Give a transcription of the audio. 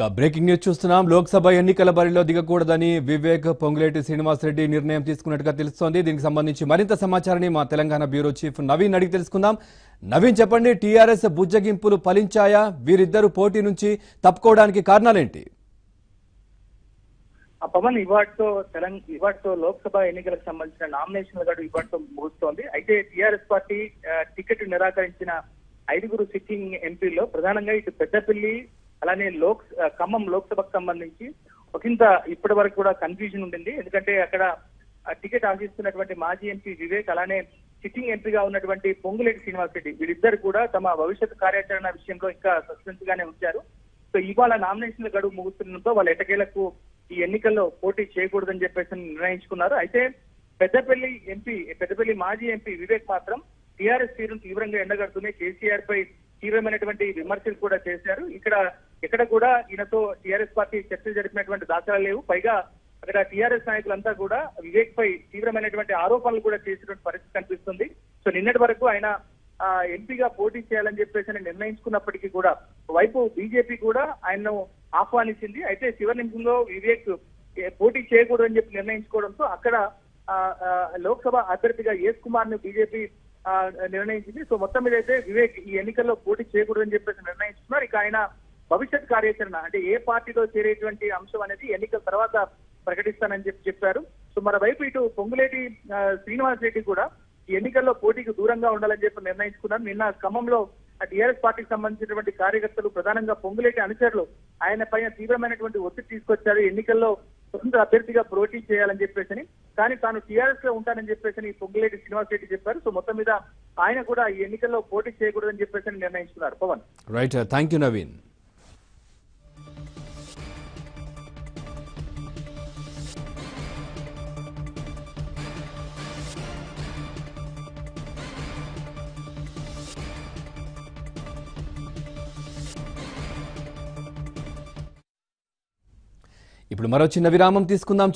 Breaking news చూస్తున్నాం. లోక్సభ ఎన్నికల బరిలో దిగకూడదని వివేక్ పొంగులేటి శ్రీనివాసరెడ్డి నిర్ణయం తీసుకున్నట్టుగా తెలుస్తోంది. దీనికి సంబంధించి మరింత సమాచారాన్ని మా తెలంగాణ బ్యూరో చీఫ్ నవీన్ అడిగి తెలుసుకుందాం. నవీన్, చెప్పండి, టీఆర్ఎస్ బుజ్జగింపులు ఫలించాయా? వీరిద్దరు పోటీ నుంచి తప్పుకోవడానికి కారణాలేంటి? పవన్, ఇవాటితో లోక్సభ ఎన్నికలకు సంబంధించిన నామినేషన్ల గడువు ఇవాటితో ముగుస్తోంది. అయితే టీఆర్ఎస్ పార్టీ టికెట్ నిరాకరించిన 5 సిట్టింగ్ ఎంపీల్లో ప్రధానంగా ఇటు పెద్దపల్లి అలానే ఖమ్మం లోక్సభకు సంబంధించి ఒకంత ఇప్పటి వరకు కూడా కన్ఫ్యూజన్ ఉండింది. ఎందుకంటే అక్కడ టికెట్ ఆశిస్తున్నటువంటి మాజీ ఎంపీ వివేక్ అలానే సిట్టింగ్ ఎంపీగా ఉన్నటువంటి పొంగులేటి శ్రీనివాసరెడ్డి వీరిద్దరు కూడా తమ భవిష్యత్ కార్యాచరణ విషయంలో ఇంకా సస్పెన్స్ గానే ఉంచారు. సో ఇవాళ నామినేషన్ల గడువు ముగుస్తుండటంతో వాళ్ళ ఎటకేలకు ఈ ఎన్నికల్లో పోటీ చేయకూడదని చెప్పేసి నిర్ణయించుకున్నారు. అయితే పెద్దపల్లి మాజీ ఎంపీ వివేక్ మాత్రం టీఆర్ఎస్ తీరును తీవ్రంగా ఎండగడుతూనే కేసీఆర్ పై తీవ్రమైనటువంటి విమర్శలు కూడా చేశారు. ఎక్కడ కూడా ఈయనతో టీఆర్ఎస్ పార్టీ చర్చలు జరిపినటువంటి దాఖలాలు లేవు. పైగా అక్కడ టీఆర్ఎస్ నాయకులంతా కూడా వివేక్ పై తీవ్రమైనటువంటి ఆరోపణలు కూడా చేసినటువంటి పరిస్థితి కనిపిస్తుంది. సో నిన్నటి వరకు ఆయన ఎంపీగా పోటీ చేయాలని చెప్పేసి నిర్ణయించుకున్నప్పటికీ కూడా వైపు బీజేపీ కూడా ఆయన్ను ఆహ్వానించింది. అయితే చివరి నిమిషంలో వివేక్ పోటీ చేయకూడదని చెప్పి నిర్ణయించుకోవడంతో అక్కడ లోక్సభ అభ్యర్థిగా ఎస్ కుమార్ ను బీజేపీ నిర్ణయించింది. సో మొత్తం మీద అయితే వివేక్ ఈ ఎన్నికల్లో పోటీ చేయకూడదని చెప్పేసి నిర్ణయించుకున్నారు. ఇక ఆయన భవిష్యత్ కార్యాచరణ అంటే ఏ పార్టీలో చేరేటువంటి అంశం అనేది ఎన్నికల తర్వాత ప్రకటిస్తానని చెప్పారు. సో మరోవైపు ఇటు పొంగులేటి శ్రీనివాసరెడ్డి కూడా ఈ ఎన్నికల్లో పోటీకి దూరంగా ఉండాలని చెప్పి నిర్ణయించుకున్నారు. నిన్న ఖమ్మంలో టీఆర్ఎస్ పార్టీకి సంబంధించినటువంటి కార్యకర్తలు ప్రధానంగా పొంగులేటి అనుచరులు ఆయన పైన తీవ్రమైనటువంటి ఒత్తిడి తీసుకొచ్చారు. ఎన్నికల్లో స్వతంత్ర అభ్యర్థిగా పోటీ చేయాలని చెప్పేసి, కానీ తాను టీఆర్ఎస్ లో ఉంటానని చెప్పేసి పొంగులేటి శ్రీనివాసరెడ్డి చెప్పారు. సో మొత్తం మీద ఆయన కూడా ఈ ఎన్నికల్లో పోటీ చేయకూడదని చెప్పేసి నిర్ణయించుకున్నారు. Pawan, right, thank you Naveen. ఇప్పుడు మరో చిన్న విరామం తీసుకుందాం.